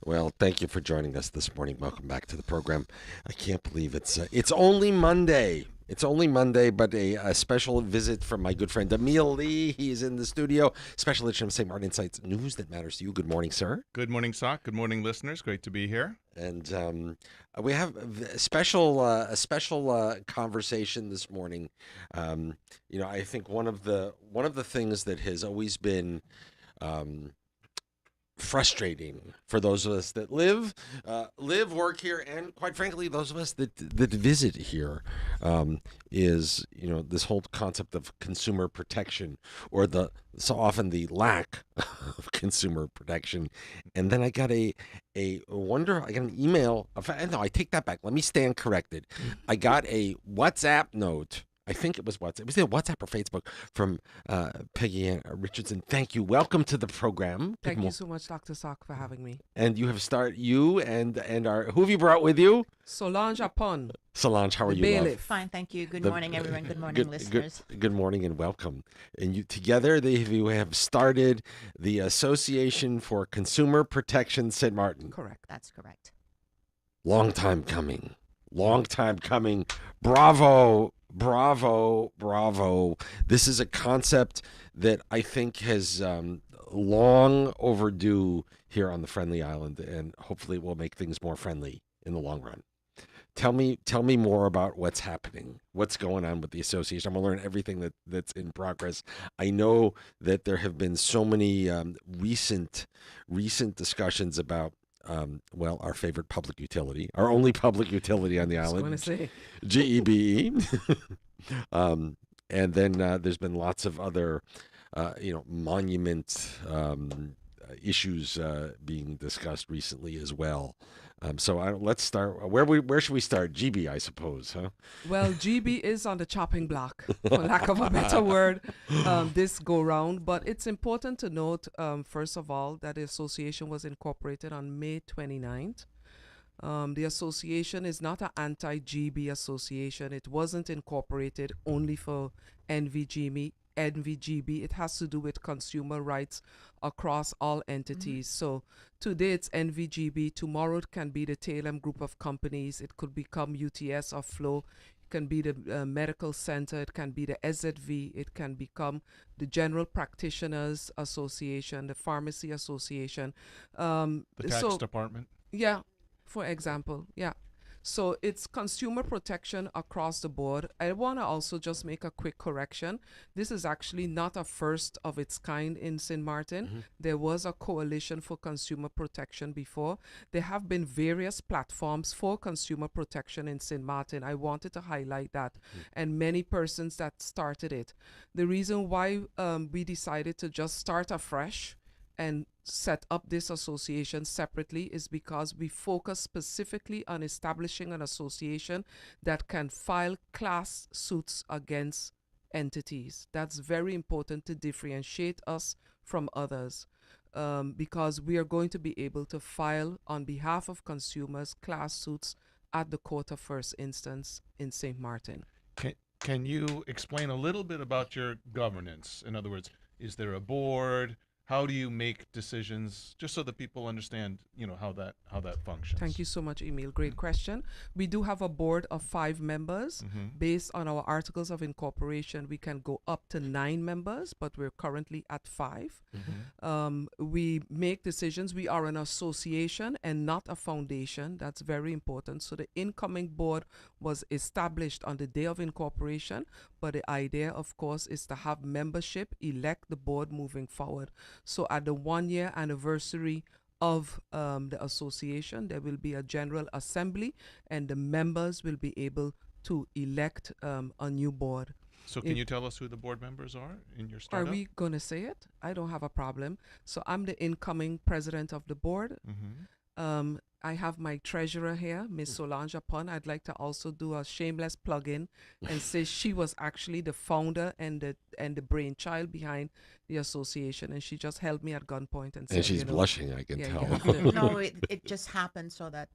Well, thank you for joining us this morning. Welcome back to the program. I can't believe it's only Monday. It's only Monday, but a special visit from my good friend Emil Lee. He is in the studio. Special edition of St. Martin Insights News that matters to you. Good morning, sir. Good morning, Sock. Good morning, listeners. Great to be here. And we have a special conversation this morning. I think one of the things that has always been um, frustrating for those of us that work here, and quite frankly, those of us that visit here, is this whole concept of consumer protection, or the so often the lack of consumer protection. And then I got an email. No, I take that back. Let me stand corrected. I got a WhatsApp note. I think it was WhatsApp. It was either WhatsApp or Facebook from Peggy Ann Richardson. Thank you. Welcome to the program. Thank you so much, Dr. Sock, for having me. And you and our who have you brought with you? Solange Upon, Solange, how are the you, love? bailiff. Fine, thank you. Good The- morning, everyone. Good morning, listeners. Good morning and welcome. And you have started the Association for Consumer Protection St. Martin. Correct. That's correct. Long time coming. Long time coming. Bravo. Bravo. Bravo. This is a concept that I think has long overdue here on the Friendly Island, and hopefully will make things more friendly in the long run. Tell me more about what's happening. What's going on with the association? I'm gonna learn everything that's in progress. I know that there have been so many recent discussions about our favorite public utility, our only public utility on the I was going to island, say, GEBE. And then there's been lots of other, monument issues being discussed recently as well. Let's start. Where should we start? GB, I suppose, huh? well, GB is on the chopping block, for lack of a better word, this go round. But it's important to note, first of all, that the association was incorporated on May 29th. The association is not an anti-GB association. It wasn't incorporated only for NVGB. NVGB. It has to do with consumer rights across all entities. So today it's NVGB. Tomorrow it can be the Tailem group of companies. It could become UTS or Flow. It can be the medical center. It can be the SZV. It can become the General Practitioners Association, the Pharmacy Association. The tax department. Yeah, for example, yeah. So it's consumer protection across the board. I want to also just make a quick correction. This is actually not a first of its kind in St. Martin. There was a coalition for consumer protection before. There have been various platforms for consumer protection in St. Martin. I wanted to highlight that, and many persons that started it. The reason why we decided to just start afresh and set up this association separately is because we focus specifically on establishing an association that can file class suits against entities. That's very important to differentiate us from others, because we are going to be able to file on behalf of consumers class suits at the Court of First Instance in St. Martin. Can you explain a little bit about your governance? In other words, is there a board? How do you make decisions? Just so that people understand, how that functions. Thank you so much, Emil. Great question. We do have a board of 5 members. Based on our articles of incorporation, we can go up to 9 members, but we're currently at 5. We make decisions. We are an association and not a foundation. That's very important. So the incoming board was established on the day of incorporation, but the idea, of course, is to have membership elect the board moving forward. So at the 1-year anniversary of the association, there will be a general assembly, and the members will be able to elect a new board. So can you tell us who the board members are in your Are startup? we going to say it? I don't have a problem. So I'm the incoming president of the board. I have my treasurer here, Miss Solange Upon. I'd like to also do a shameless plug-in and say she was actually the founder and the brainchild behind the association, and she just held me at gunpoint and said, And she's blushing, I can yeah, you tell. have to- No, it just happened so that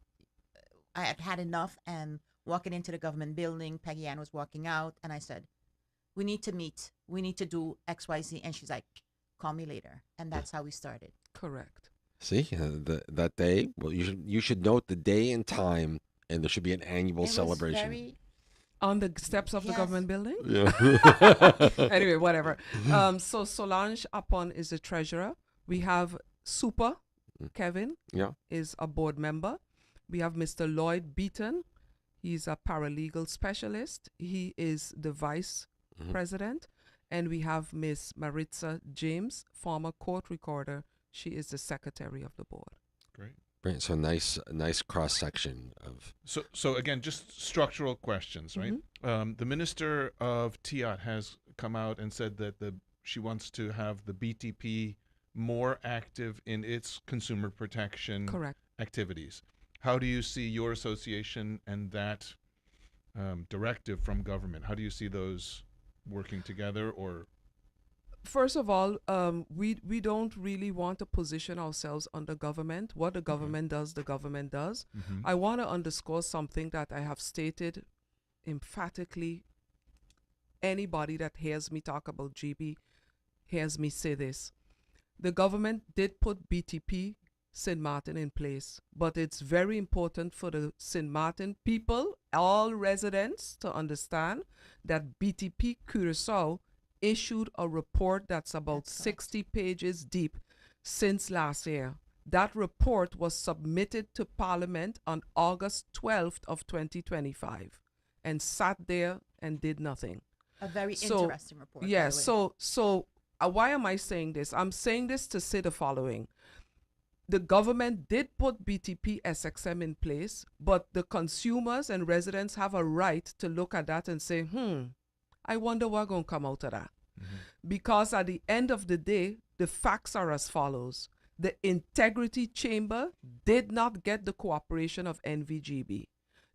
I had had enough, and walking into the government building, Peggy Ann was walking out, and I said, we need to meet. We need to do XYZ. And she's like, call me later. And that's how we started. Correct. See, that day. Well, you should note the day and time, and there should be an annual It was celebration. very On the steps of the yes. government building. Yeah. Anyway, whatever. So Solange Apon is the treasurer. We have Super Kevin Yeah. is a board member. We have Mr. Lloyd Beaton. He's a paralegal specialist. He is the vice Mhm. president. And we have Miss Maritza James, former court recorder. She is the secretary of the board. Great. Right. So nice cross section of. So again, just structural questions, right? The minister of TIAT has come out and said that she wants to have the BTP more active in its consumer protection Correct. activities. How do you see your association and that directive from government? How do you see those working together? Or First of all, we don't really want to position ourselves under government. What the government does, the government does. I want to underscore something that I have stated emphatically. Anybody that hears me talk about GB hears me say this. The government did put BTP St. Martin in place, but it's very important for the St. Martin people, all residents, to understand that BTP Curaçao issued a report that's about That's correct. 60 pages deep since last year. That report was submitted to Parliament on August 12th of 2025 and sat there and did nothing. A very So, interesting report. by Yes. the way. So why am I saying this? I'm saying this to say the following. The government did put BTP SXM in place, but the consumers and residents have a right to look at that and say, I wonder what's going to come out of that. Because at the end of the day, the facts are as follows. The Integrity Chamber did not get the cooperation of NVGB.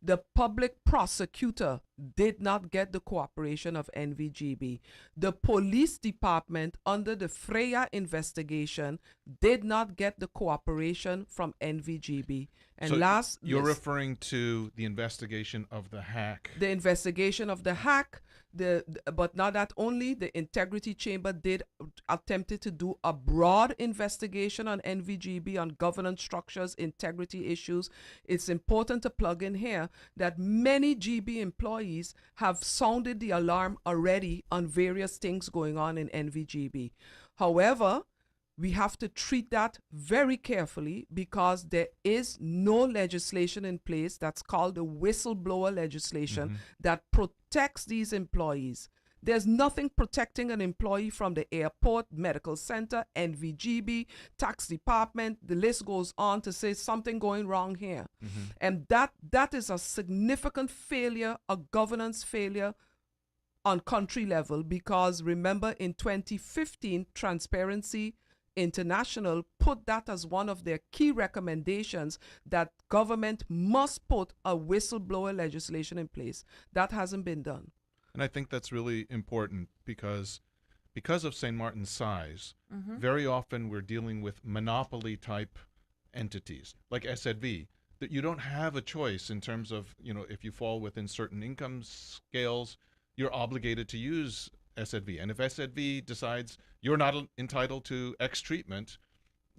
The public prosecutor did not get the cooperation of NVGB. The police department under the Freya investigation did not get the cooperation from NVGB. And so you're referring to the investigation of the hack. the investigation of the hack, but not that only, the Integrity Chamber did attempted to do a broad investigation on NVGB, on governance structures, integrity issues. It's important to plug in here that many GB employees have sounded the alarm already on various things going on in NVGB. However, we have to treat that very carefully because there is no legislation in place that's called the whistleblower legislation that protects these employees. There's nothing protecting an employee from the airport, medical center, NVGB, tax department. The list goes on to say something going wrong here. And that is a significant failure, a governance failure on country level, because remember in 2015, Transparency International put that as one of their key recommendations, that government must put a whistleblower legislation in place. That hasn't been done. And I think that's really important because of St. Martin's size, very often we're dealing with monopoly type entities like SZV, that you don't have a choice in terms of, if you fall within certain income scales, you're obligated to use SZV. And if SZV decides you're not entitled to X treatment,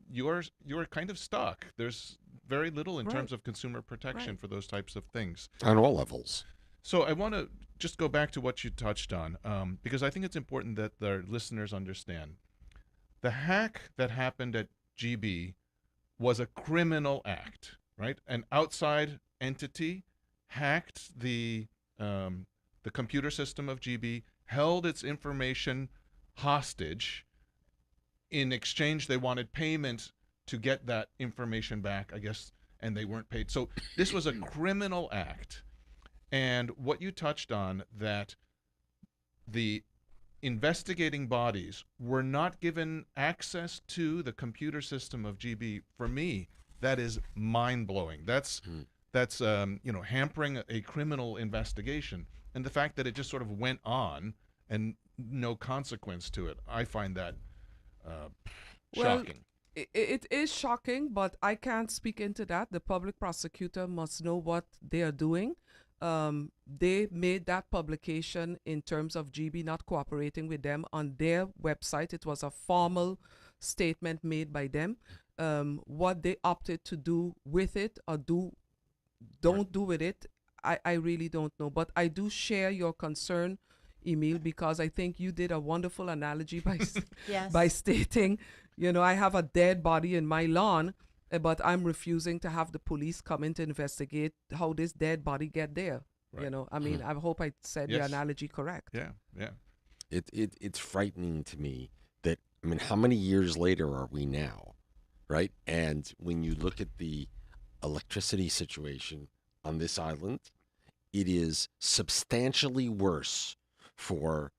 you're kind of stuck. There's very little in terms of consumer protection for those types of things. On all levels. So I want to just go back to what you touched on, because I think it's important that the listeners understand. The hack that happened at GB was a criminal act, right? An outside entity hacked the computer system of GB, held its information hostage. In exchange, they wanted payment to get that information back, I guess, and they weren't paid. So this was a criminal act. And what you touched on, that the investigating bodies were not given access to the computer system of GB, for me, that is mind-blowing. That's hampering a criminal investigation. And the fact that it just sort of went on and no consequence to it, I find that shocking. It is shocking, but I can't speak into that. The public prosecutor must know what they are doing. They made that publication in terms of GB not cooperating with them on their website. It was a formal statement made by them. What they opted to do with it or don't do with it, I really don't know. But I do share your concern, Emil, because I think you did a wonderful analogy by Yes. by stating, I have a dead body in my lawn, but I'm refusing to have the police come in to investigate how this dead body get there. Right. I mean, I hope I said the Yes. analogy correct. Yeah, yeah. It's frightening to me that, I mean, how many years later are we now, right? And when you look at the electricity situation on this island, it is for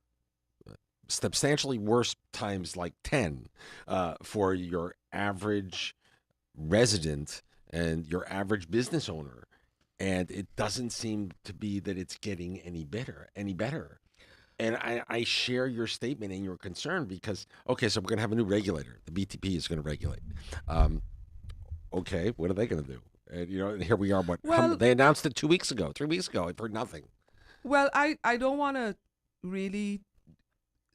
substantially worse times like 10 for your average resident and your average business owner. And it doesn't seem to be that it's getting any better. And I share your statement and your concern because, okay, so we're going to have a new regulator. The BTP is going to regulate. Okay, what are they going to do? And, and here we are. Well- They announced it 2 weeks ago, 3 weeks ago. I've heard nothing. Well, I don't want to really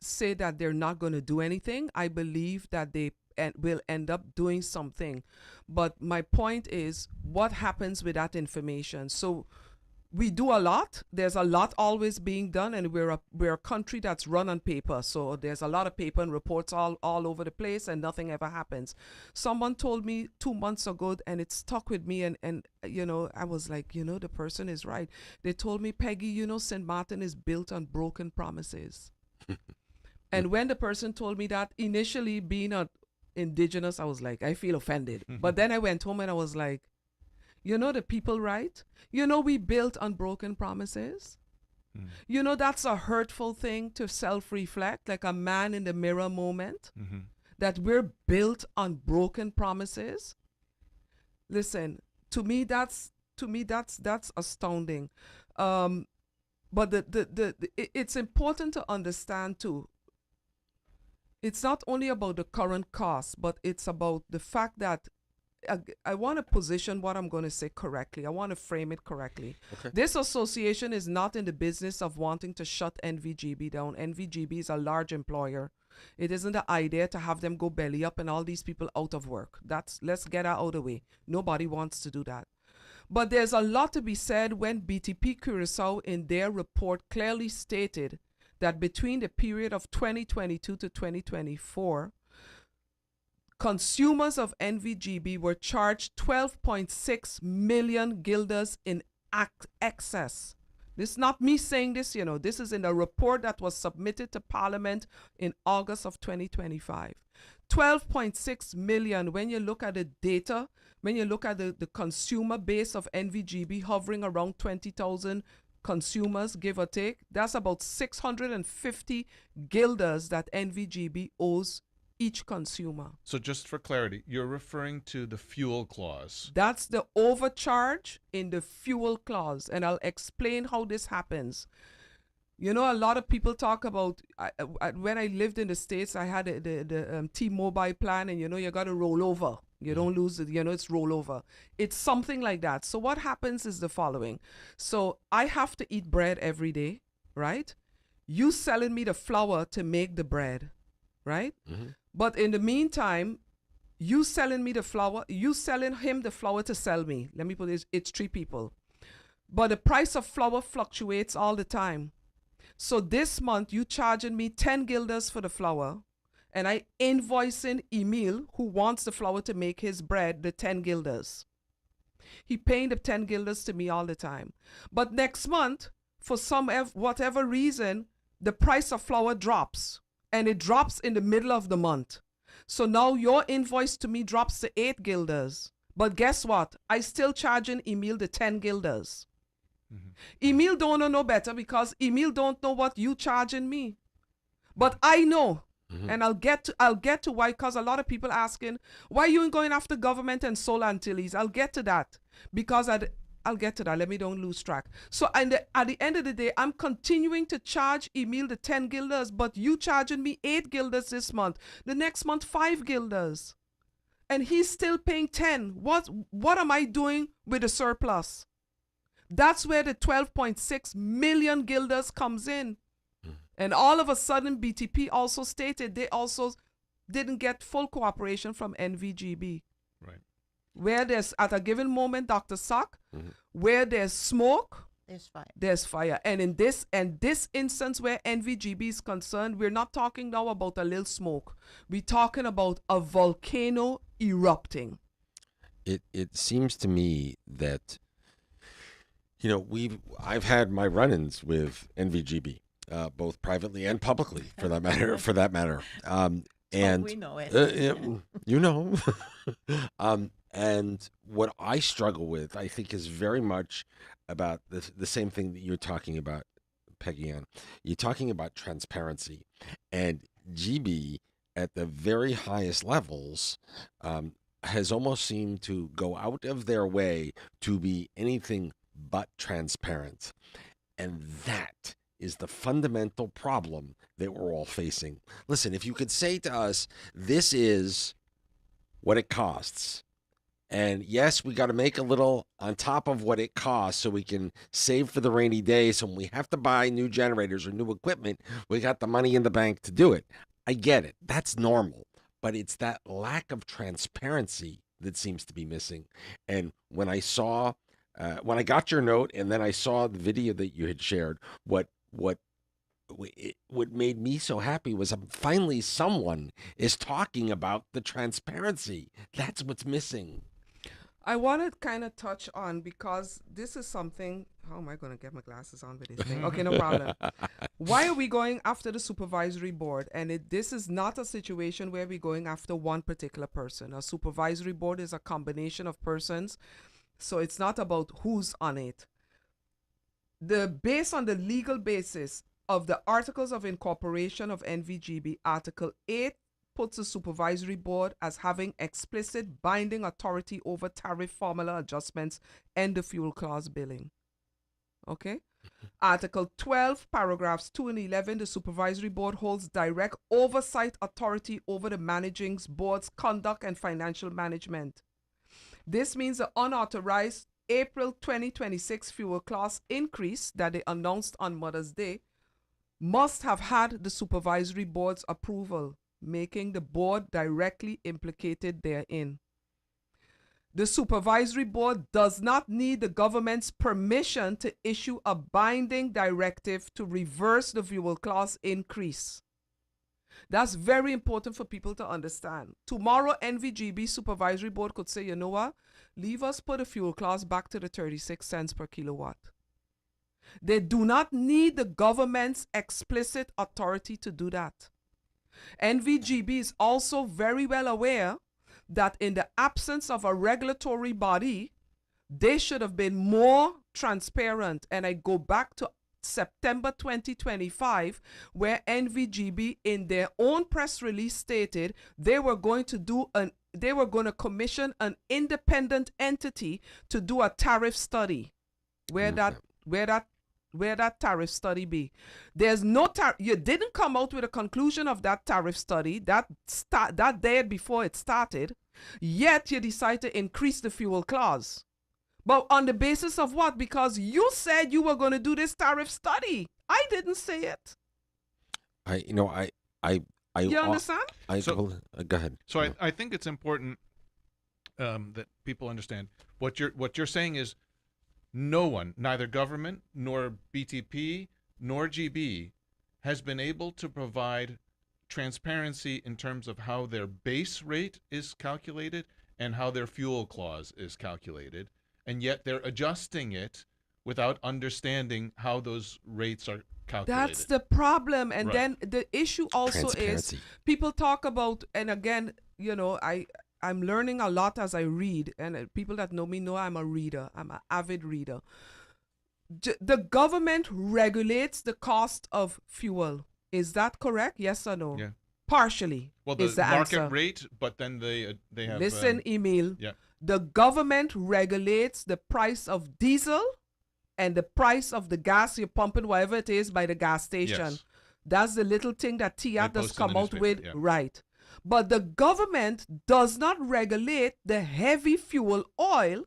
say that they're not going to do anything. I believe that they will end up doing something. But my point is, what happens with that information? So we do a lot. There's a lot always being done, and we're a country that's run on paper. So there's a lot of paper and reports all over the place, and nothing ever happens. Someone told me 2 months ago, and it stuck with me, and I was like, the person is right. They told me, Peggy, St. Martin is built on broken promises. And when the person told me that, initially being a indigenous, I was like, I feel offended. But then I went home and I was like, the people right? We built on broken promises. That's a hurtful thing to self-reflect, like a man in the mirror moment, that we're built on broken promises. Listen, to me that's astounding. But it's important to understand too. It's not only about the current cost, but it's about the fact that I want to position what I'm going to say correctly. I want to frame it correctly. Okay. This association is not in the business of wanting to shut NVGB down. NVGB is a large employer. It isn't the idea to have them go belly up and all these people out of work. Let's get that out of the way. Nobody wants to do that. But there's a lot to be said when BTP Curaçao in their report clearly stated that between the period of 2022 to 2024, consumers of NVGB were charged 12.6 million guilders in excess. This is not me saying this, this is in a report that was submitted to Parliament in August of 2025. 12.6 million, when you look at the data, when you look at the consumer base of NVGB hovering around 20,000 consumers, give or take, that's about 650 guilders that NVGB owes each consumer. So just for clarity, you're referring to the fuel clause. That's the overcharge in the fuel clause, and I'll explain how this happens. A lot of people talk about, when I lived in the States, I had the T-Mobile plan, and you got to roll over. You don't lose it, it's rollover. It's something like that. So what happens is the following. So I have to eat bread every day, right? You selling me the flour to make the bread, right? Mm-hmm. But in the meantime, you selling me the flour, you selling him the flour to sell me. Let me put this, it's 3 people. But the price of flour fluctuates all the time. So this month, you charging me 10 guilders for the flour, and I invoicing Emil, who wants the flour to make his bread, the 10 guilders. He paying the 10 guilders to me all the time. But next month, for whatever reason, the price of flour drops, and it drops in the middle of the month. So now your invoice to me drops to 8 guilders. But guess what? I still charging Emil the 10 guilders. Emil don't know no better because Emil don't know what you charging me. But I know. And I'll get to why, because a lot of people asking, why you ain't going after government and Solar Antilles? I'll get to that. Because I'll get to that. Let me don't lose track. So at the end of the day, I'm continuing to charge Emil the 10 guilders, but you charging me 8 guilders this month. The next month, 5 guilders. And he's still paying 10. What am I doing with the surplus? That's where the 12.6 million guilders comes in. And all of a sudden, BTP also stated they also didn't get full cooperation from NVGB. Right. Where there's, at a given moment, Dr. Sock, Mhm. where there's smoke, There's fire. there's fire. And in this instance where NVGB is concerned, we're not talking now about a little smoke. We're talking about a volcano erupting. It seems to me that I've had my run-ins with NVGB, both privately and publicly, for that matter. And we know it. you know, and what I struggle with, I think, is very much about the same thing that you're talking about, Peggy Ann. You're talking about transparency, and GB at the very highest levels has almost seemed to go out of their way to be anything but transparent. And that is the fundamental problem that we're all facing. Listen, if you could say to us, this is what it costs, and yes, we got to make a little on top of what it costs so we can save for the rainy day. So when we have to buy new generators or new equipment, we got the money in the bank to do it. I get it. That's normal. But it's that lack of transparency that seems to be missing. And when I got your note and then I saw the video that you had shared, what made me so happy was finally someone is talking about the transparency. That's what's missing. I want to kind of touch on, because this is something. How am I going to get my glasses on with this thing? Okay, no problem. Why are we going after the supervisory board? And this is not a situation where we're going after one particular person. A supervisory board is a combination of persons, so it's not about who's on it. Based on the legal basis of the Articles of Incorporation of NVGB, Article 8 puts the supervisory board as having explicit binding authority over tariff formula adjustments and the fuel clause billing. Okay? Article 12, paragraphs 2 and 11, the supervisory board holds direct oversight authority over the managing board's conduct and financial management. This means the unauthorized April 2026 fuel class increase that they announced on Mother's Day must have had the supervisory board's approval, making the board directly implicated therein. The supervisory board does not need the government's permission to issue a binding directive to reverse the fuel class increase. That's very important for people to understand. Tomorrow, NVGB supervisory board could say, you know what? Leave us put the fuel class back to the 36 cents per kilowatt. They do not need the government's explicit authority to do that. NVGB is also very well aware that in the absence of a regulatory body, they should have been more transparent. And I go back to September 2025, where NVGB in their own press release stated they were going to commission an independent entity to do a tariff study. Where that tariff study be? There's no you didn't come out with a conclusion of that tariff study that day before it started, yet you decide to increase the fuel clause. But on the basis of what? Because you said you were going to do this tariff study. I didn't say it. You understand? Go ahead. So I think it's important that people understand what you're saying is no one, neither government nor BTP nor GB, has been able to provide transparency in terms of how their base rate is calculated and how their fuel clause is calculated, and yet they're adjusting it without understanding how those rates are calculated. That's the problem. And Right. then the issue also is Transparency. people talk about, and again, I'm learning a lot as I read, and people that know me know I'm a reader. I'm an avid reader. The government regulates the cost of fuel. Is that correct? Yes or no? Yeah. Partially. Well, is the the market answer. rate, but then they have Listen, Emil. yeah. The government regulates the price of diesel and the price of the gas you're pumping, whatever it is, by the gas station. Yes. That's the little thing that TIA They does post in the come out newspaper, with. yeah. Right. But the government does not regulate the heavy fuel oil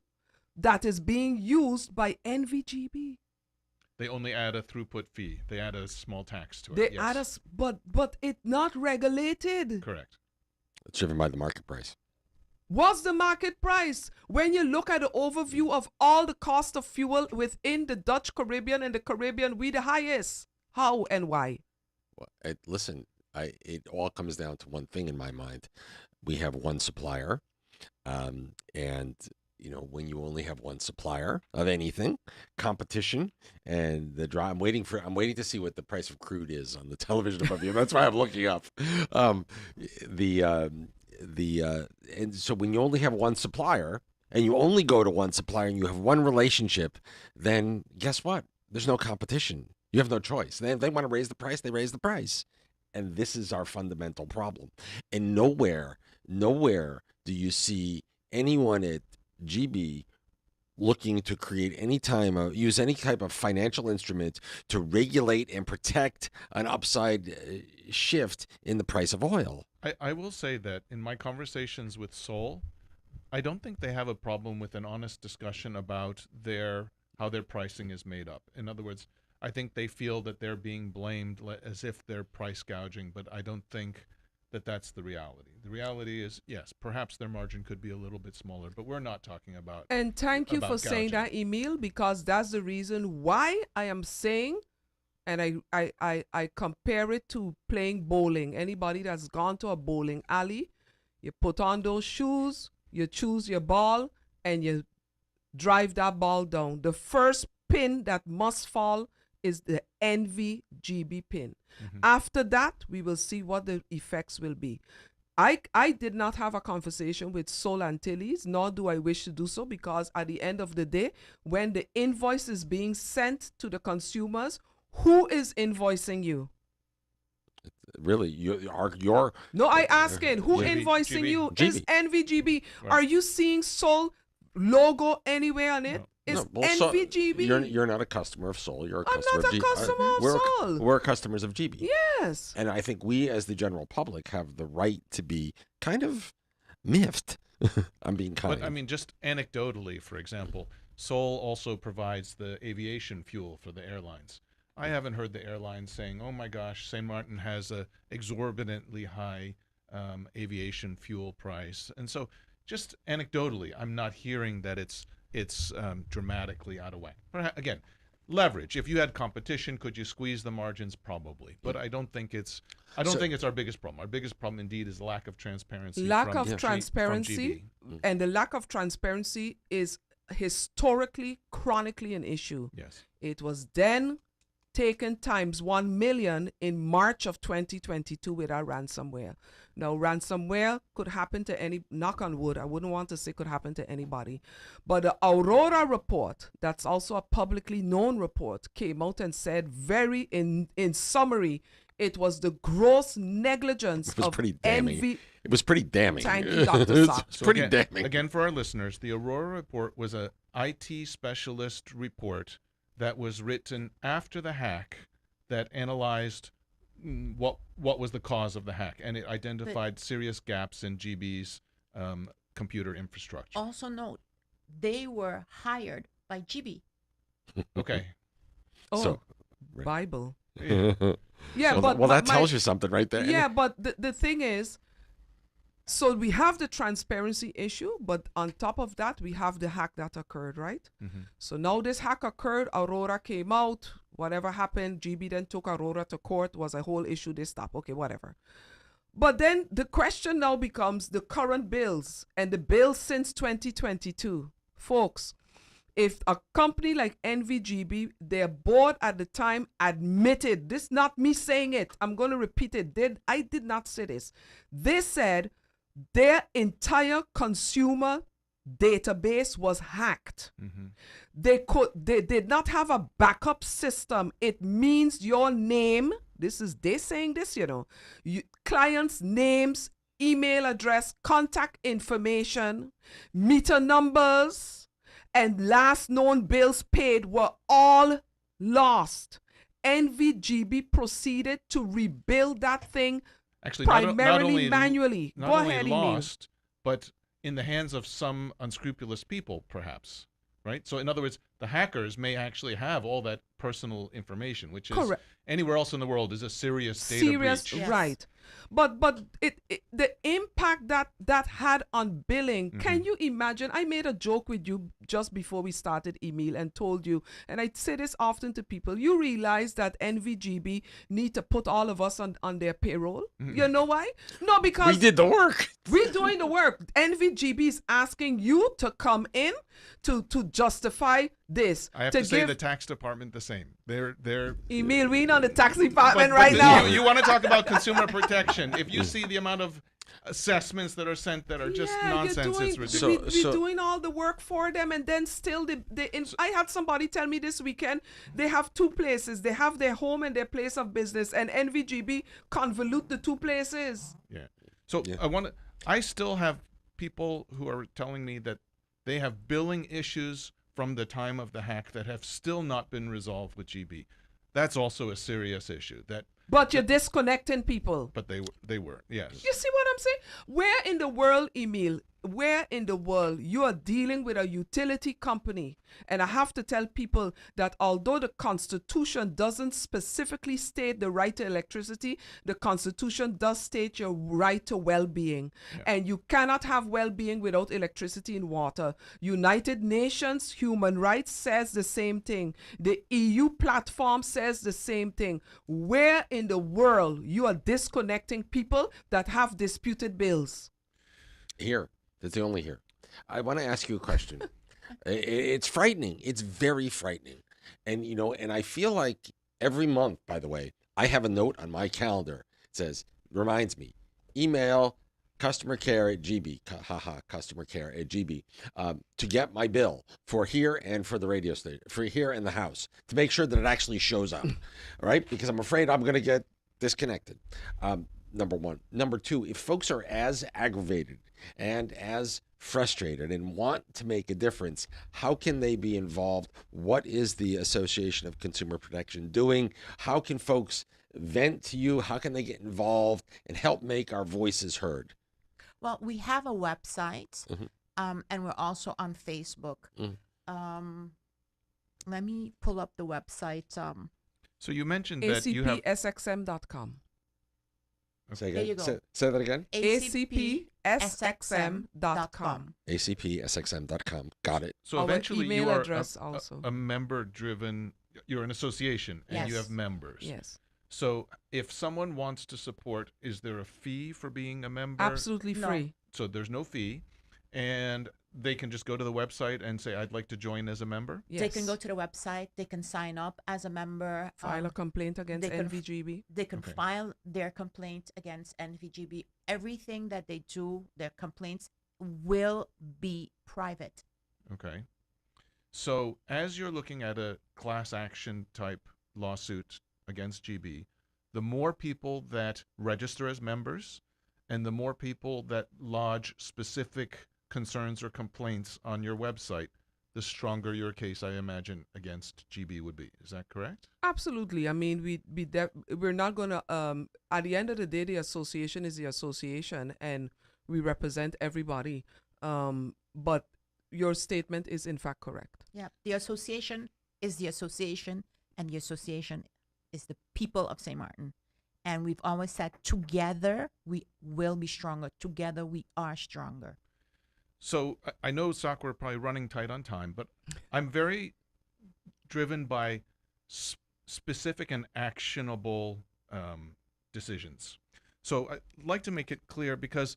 that is being used by NVGB. They only add a throughput fee. They add a small tax to it. They Yes. add us, but it's not regulated. Correct. It's driven by the market price. What's the market price? When you look at the overview of all the cost of fuel within the Dutch Caribbean and the Caribbean, we the highest. How and why? Well, listen, it all comes down to one thing in my mind. We have one supplier, and when you only have one supplier of anything, competition and the drive. I'm waiting to see what the price of crude is on the television above you. That's why I'm looking up. The and so when you only have one supplier and you only go to one supplier and you have one relationship, then guess what? There's no competition. You have no choice. They want to raise the price, they raise the price. And this is our fundamental problem. And nowhere do you see anyone at GB looking to create use any type of financial instrument to regulate and protect an upside shift in the price of oil. I will say that in my conversations with Sol, I don't think they have a problem with an honest discussion about how their pricing is made up. In other words, I think they feel that they're being blamed as if they're price gouging, but I don't think that that's the reality. The reality is, yes, perhaps their margin could be a little bit smaller, but we're not talking about. And thank you for saying gouging. that, Emil, because that's the reason why I am saying, and I compare it to playing bowling. Anybody that's gone to a bowling alley, you put on those shoes, you choose your ball, and you drive that ball down. The first pin that must fall is the NVGB pin. After that, we will see what the effects will be. I did not have a conversation with Sol Antilles, nor do I wish to do so, because at the end of the day, when the invoice is being sent to the consumers, who is invoicing you? Really, your No, I asking who GB, invoicing GB. you is GB. NVGB. Right. Are you seeing Sol logo anywhere on it? No. It's So NVGB. you're not a customer of Sol. You're a I'm customer not of a GB. customer of Sol. We're customers of GB. Yes. And I think we, as the general public, have the right to be kind of miffed. I'm being kind. But I mean, just anecdotally, for example, Sol also provides the aviation fuel for the airlines. I haven't heard the airlines saying, "Oh my gosh, St. Martin has a exorbitantly high aviation fuel price," and so just anecdotally, I'm not hearing that it's dramatically out of whack. Again, leverage. If you had competition, could you squeeze the margins? Probably, but I don't think it's our biggest problem. Our biggest problem, indeed, is lack of transparency. Lack from of G- transparency, from GB. and the lack of transparency is historically, chronically an issue. Yes. It was then taken times 1 million in March of 2022 with our ransomware. Now, ransomware could happen to any, knock on wood, I wouldn't want to say could happen to anybody, but the Aurora report, that's also a publicly known report, came out and said very in summary, it was the gross negligence It was of pretty damning. NV. It was pretty damning. Thank you, Dr. It's Sachs. So pretty again, damning. Again, for our listeners, the Aurora report was a IT specialist report that was written after the hack that analyzed what was the cause of the hack, and it identified serious gaps in GB's computer infrastructure. Also note, they were hired by GB. Okay. Oh, So- Bible. Yeah. Yeah, So but well, that my- tells you something right there. Yeah, but the thing is, so we have the transparency issue, but on top of that, we have the hack that occurred, right? Mhm. So now this hack occurred, Aurora came out, whatever happened, GB then took Aurora to court, was a whole issue, they stopped, okay, whatever. But then the question now becomes the current bills and the bills since 2022. Folks, if a company like NVGB, their board at the time admitted, this not me saying it, I'm going to repeat it, I did not say this. They said their entire consumer database was hacked. Mhm. They did not have a backup system. It means your name, they saying this, clients' names, email address, contact information, meter numbers, and last known bills paid were all lost. NVGB proceeded to rebuild that thing Actually, not primarily only manually. not Go only ahead, Emil. lost, but in the hands of some unscrupulous people, perhaps. Right. So, in other words, the hackers may actually have all that personal information, which is Correct. anywhere else in the world is a serious data Serious, breach. Yes. right? But it the impact that had on billing. Can you imagine? I made a joke with you just before we started, Emil, and told you, and I say this often to people. You realize that NVGB need to put all of us on their payroll. You know why? No, because We did the work. we're doing the work. NVGB is asking you to come in to justify this. I have to say the tax department the same. They're Emil, we on the tax department but right now. You want to talk about consumer protection? If you see the amount of assessments that are sent that are just Yeah, nonsense, you're doing, it's ridiculous. we're doing all the work for them, and then still I had somebody tell me this weekend they have two places. They have their home and their place of business, and NVGB convolute the two places. Yeah. So I still have people who are telling me that they have billing issues from the time of the hack that have still not been resolved with GB. That's also a serious issue. But you're disconnecting people. But they were, yes. You see what I'm saying? Where in the world, Emil, where in the world you are dealing with a utility company? And I have to tell people that although the Constitution doesn't specifically state the right to electricity, the Constitution does state your right to well-being. Yeah. And you cannot have well-being without electricity and water. United Nations Human Rights says the same thing. The EU platform says the same thing. Where in the world you are disconnecting people that have disputed bills? Here. That's the only here. I want to ask you a question. It's frightening. It's very frightening. And, and I feel like every month, by the way, I have a note on my calendar. It says, reminds me, email customer care at GB, customer care at GB, to get my bill for here and for the radio station, for here and the house, to make sure that it actually shows up, all right? Because I'm afraid I'm going to get disconnected. Number one. Number two, if folks are as aggravated and as frustrated and want to make a difference, how can they be involved? What is the Association of Consumer Protection doing? How can folks vent to you? How can they get involved and help make our voices heard? Well, we have a website, and we're also on Facebook. Let me pull up the website. So you mentioned that you have ACPSXM.com. Say There you go. Say that again. ACPSXM.com. ACPSXM.com. Got it. So Our eventually email you are address also. a member-driven, you're an association and you Yes. have members. Yes. So if someone wants to support, is there a fee for being a member? Absolutely No. free. So there's no fee. And they can just go to the website and say, I'd like to join as a member? Yes. They can go to the website. They can sign up as a member. File a complaint against they can NVGB. They can Okay. file their complaint against NVGB. Everything that they do, their complaints, will be private. Okay. So as you're looking at a class action type lawsuit against GB, the more people that register as members and the more people that lodge specific concerns or complaints on your website, the stronger your case, I imagine, against GB would be. Is that correct? Absolutely. I mean, we're not gonna. At the end of the day, the association is the association, and we represent everybody. But your statement is in fact correct. Yeah, the association is the association, and the association is the people of St. Martin. And we've always said, together we will be stronger. Together we are stronger. So I know, Sock, we're probably running tight on time, but I'm very driven by specific and actionable decisions. So I'd like to make it clear because,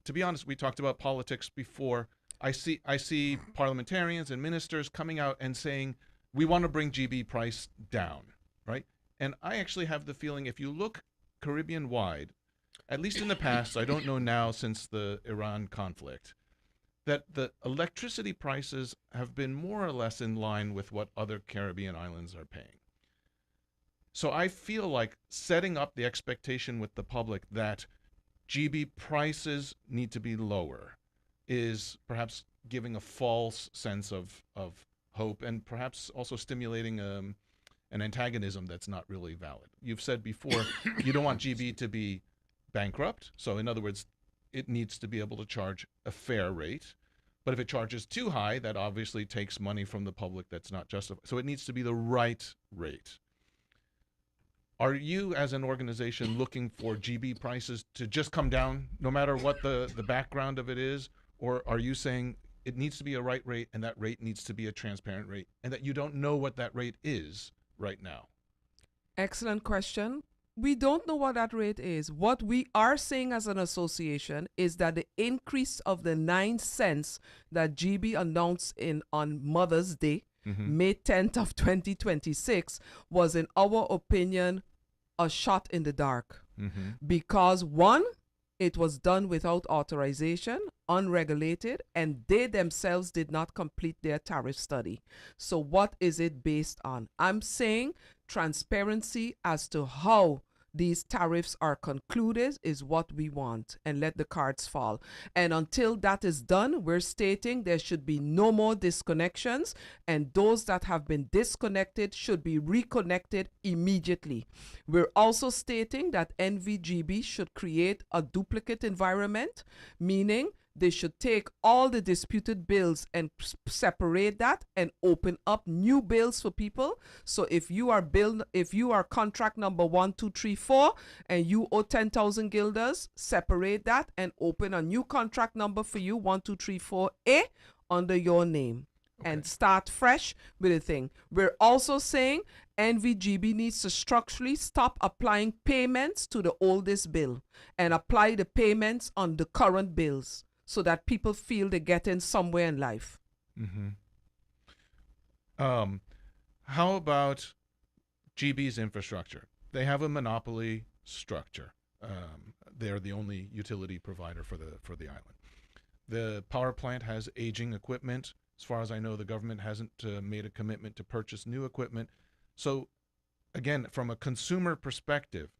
to be honest, we talked about politics before. I see parliamentarians and ministers coming out and saying, we want to bring GB price down, right? And I actually have the feeling if you look Caribbean-wide, at least in the past, I don't know now since the Iran conflict, that the electricity prices have been more or less in line with what other Caribbean islands are paying. So I feel like setting up the expectation with the public that GB prices need to be lower is perhaps giving a false sense of hope and perhaps also stimulating an antagonism that's not really valid. You've said before you don't want GB to be bankrupt. So in other words, it needs to be able to charge a fair rate. But if it charges too high, that obviously takes money from the public that's not justified. So it needs to be the right rate. Are you, as an organization, looking for GB prices to just come down no matter what the background of it is? Or are you saying it needs to be a right rate and that rate needs to be a transparent rate and that you don't know what that rate is right now? Excellent question. We don't know what that rate is. What we are saying as an association is that the increase of the 9 cents that GB announced on Mother's Day, May 10th of 2026, was, in our opinion, a shot in the dark. Because one, it was done without authorization, unregulated, and they themselves did not complete their tariff study. So what is it based on? I'm saying transparency as to how these tariffs are concluded is what we want, and let the cards fall. And until that is done, we're stating there should be no more disconnections, and those that have been disconnected should be reconnected immediately. We're also stating that NVGB should create a duplicate environment, meaning they should take all the disputed bills and separate that and open up new bills for people. So if you are contract number 1, 2, 3, 4, and you owe 10,000 guilders, separate that and open a new contract number for you, 1, 2, 3, 4A, under your name. And start fresh with a thing. We're also saying NVGB needs to structurally stop applying payments to the oldest bill and apply the payments on the current bills, so that people feel they're getting somewhere in life. How about GB's infrastructure? They have a monopoly structure. They're the only utility provider for the island. The power plant has aging equipment. As far as I know, the government hasn't made a commitment to purchase new equipment. So, again, from a consumer perspective,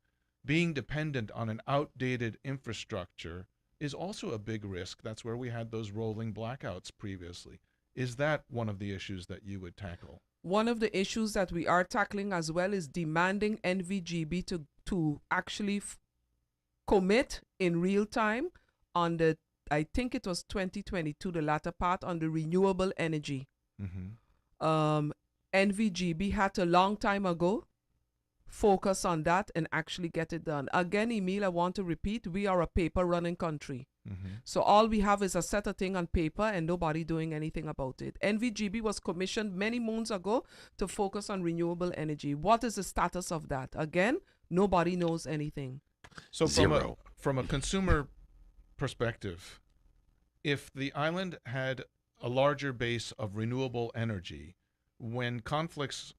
being dependent on an outdated infrastructure is also a big risk. That's where we had those rolling blackouts previously. Is that one of the issues that you would tackle? One of the issues that we are tackling as well is demanding NVGB to actually commit in real time on the, I think it was 2022, the latter part, on the renewable energy. NVGB had a long time ago focus on that and actually get it done. Again, Emil, I want to repeat, we are a paper running country. So all we have is a set of thing on paper and nobody doing anything about it. NVGB was commissioned many moons ago to focus on renewable energy. What is the status of that? Again, nobody knows anything. So Zero. From a consumer perspective, if the island had a larger base of renewable energy, when conflicts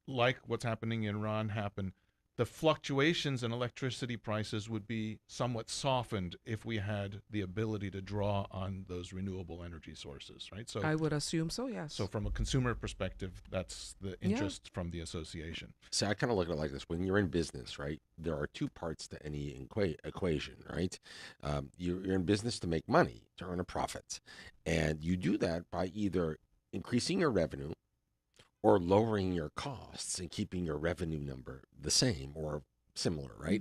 like what's happening in Iran happen, the fluctuations in electricity prices would be somewhat softened if we had the ability to draw on those renewable energy sources, right? So I would assume so, yes. So from a consumer perspective, that's the interest from the association. So I kind of look at it like this: when you're in business, right, there are two parts to any equation, right? You're in business to make money, to earn a profit, and you do that by either increasing your revenue or lowering your costs and keeping your revenue number the same or similar, right?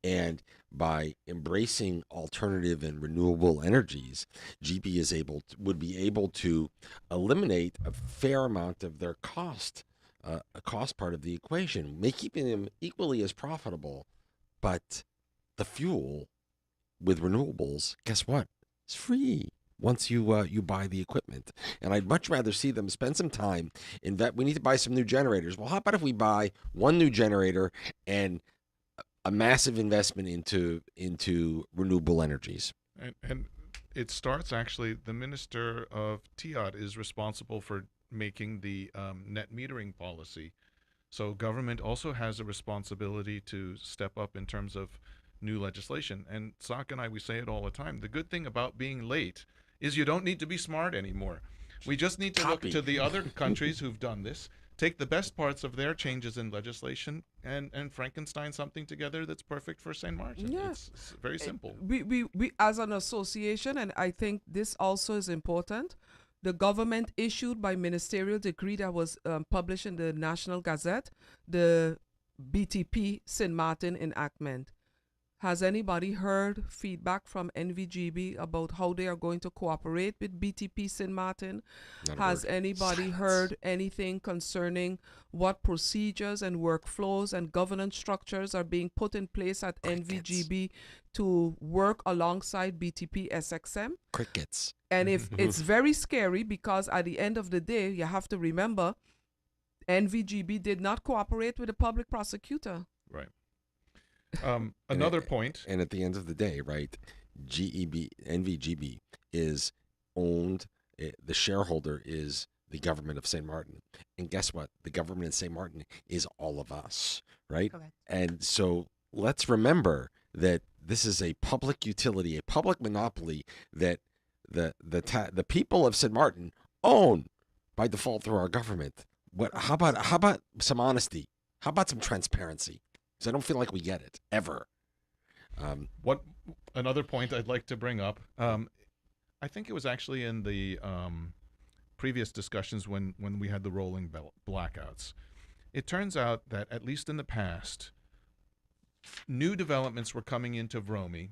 And by embracing alternative and renewable energies, GB would be able to eliminate a fair amount of their cost, a cost part of the equation, keeping them equally as profitable. But the fuel with renewables, guess what? It's free once you buy the equipment. And I'd much rather see them spend some time in that. We need to buy some new generators. Well, how about if we buy one new generator and a massive investment into renewable energies? And it starts actually, the Minister of TIAD is responsible for making the net metering policy. So government also has a responsibility to step up in terms of new legislation. And Sak and I, we say it all the time. The good thing about being late is you don't need to be smart anymore. We just need to look to the other countries who've done this, take the best parts of their changes in legislation, and Frankenstein something together that's perfect for St. Martin. Yeah. It's very simple. We as an association, and I think this also is important, the government issued by ministerial decree that was published in the National Gazette, the BTP St. Martin enactment, Has anybody heard feedback from NVGB about how they are going to cooperate with BTP St. Martin? Not a Has word. anybody Silence. heard anything concerning what procedures and workflows and governance structures are being put in place at Crickets. NVGB to work alongside BTP SXM? Crickets. And if it's very scary, because at the end of the day, you have to remember NVGB did not cooperate with the public prosecutor. Right. Another point. And at the end of the day, right, NVGB is owned, the shareholder is the government of St. Martin. And guess what? The government of St. Martin is all of us, right? Correct. And so let's remember that this is a public utility, a public monopoly that the people of St. Martin own by default through our government. How about some honesty? How about some transparency? Because I don't feel like we get it ever. What another point I'd like to bring up? I think it was actually in the previous discussions when we had the rolling blackouts. It turns out that at least in the past, new developments were coming into Vromi,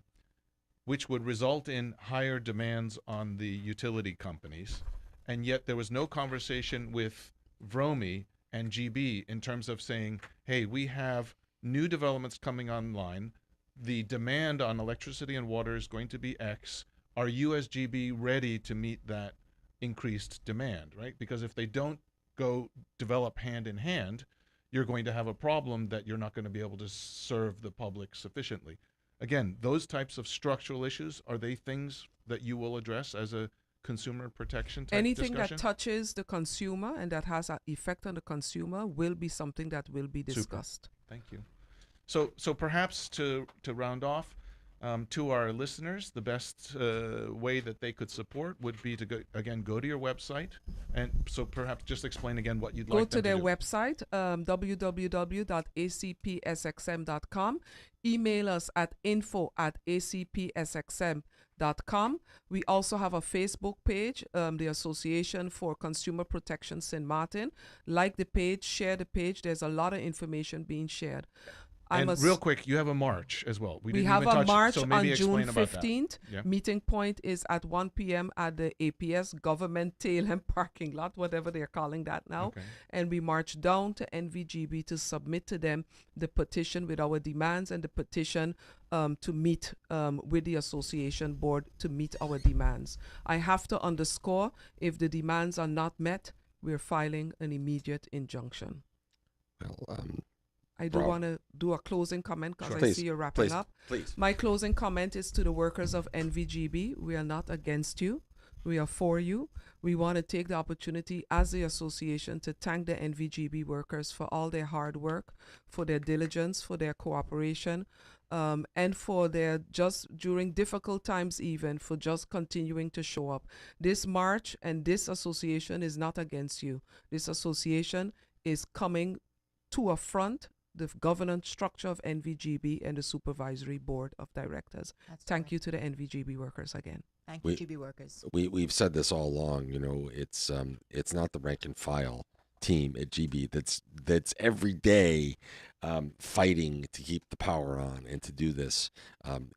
which would result in higher demands on the utility companies, and yet there was no conversation with Vromi and GB in terms of saying, hey, we have new developments coming online. The demand on electricity and water is going to be X. Are you as GB ready to meet that increased demand, right? Because if they don't go develop hand in hand, you're going to have a problem that you're not going to be able to serve the public sufficiently. Again, those types of structural issues, are they things that you will address as a consumer protection type Anything discussion? that touches the consumer and that has an effect on the consumer will be something that will be discussed. Thank you. So perhaps to round off, to our listeners, the best way that they could support would be to go to your website, and so perhaps just explain again what you'd Go like to them their do. website, www.acpsxm.com. Email us at info@acpsxm.com. We also have a Facebook page, the Association for Consumer Protection St. Martin. Like the page, share the page. There's a lot of information being shared. And real quick, you have a march as well. We didn't have even a touch, march so on maybe June explain about that. 15th. Yeah. Meeting point is at 1 p.m. at the APS Government Tail End Parking Lot, whatever they're calling that now. Okay. And we march down to NVGB to submit to them the petition with our demands and the petition to meet with the association board to meet our demands. I have to underscore, if the demands are not met, we're filing an immediate injunction. Well, I do Bravo. want to do a closing comment because Sure. I Please, see you're wrapping please, up. please. My closing comment is to the workers of NVGB. We are not against you. We are for you. We want to take the opportunity as the association to thank the NVGB workers for all their hard work, for their diligence, for their cooperation, and for their just during difficult times even, for just continuing to show up. This march and this association is not against you. This association is coming to affront the governance structure of NVGB and the supervisory board of directors. That's Thank correct. you to the NVGB workers again. Thank We- you, GB workers. We've said this all along. You know, it's not the rank and file team at GB that's every day fighting to keep the power on and to do this.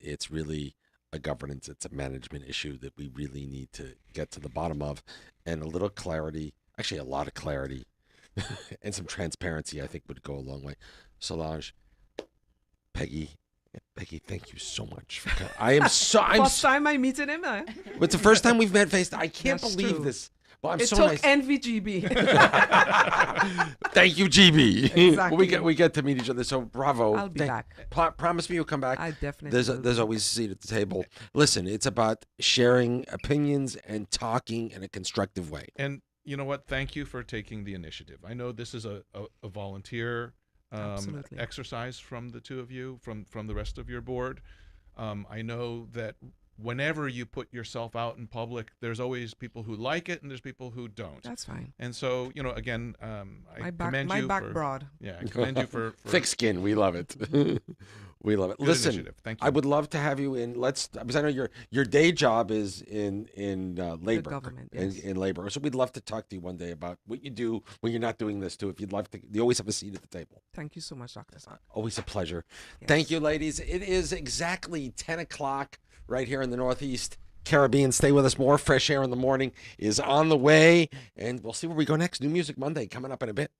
It's really a governance, it's a management issue that we really need to get to the bottom of, and a little clarity, actually a lot of clarity, and some transparency, I think, would go a long way. Solange, Peggy, thank you so much for coming. First time I meeting him, It's the first time we've met face. I can't That's believe true. this. Well, I'm it so took nice. NVGB. Thank you, GB. Exactly. we get to meet each other. So bravo. I'll be back. Promise me you'll come back. I definitely There's will. there's always a seat at the table. Listen, it's about sharing opinions and talking in a constructive way. And you know what? Thank you for taking the initiative. I know this is a volunteer Absolutely. exercise from the two of you, from the rest of your board. I know that whenever you put yourself out in public, there's always people who like it and there's people who don't. That's fine. And so, you know, again, I My back, commend my you back for broad. yeah, I commend you for Thick skin, we love it. We love it. Good Listen, initiative. Thank you. I would love to have you in. Because I know your day job is in labor, government, in, yes. in labor. So we'd love to talk to you one day about what you do when you're not doing this too. If you'd love to, you always have a seat at the table. Thank you so much, Dr. Zach. Always a pleasure. Yes. Thank you, ladies. It is exactly 10 o'clock right here in the Northeast Caribbean. Stay with us. More Fresh Air in the Morning is on the way, and we'll see where we go next. New Music Monday coming up in a bit.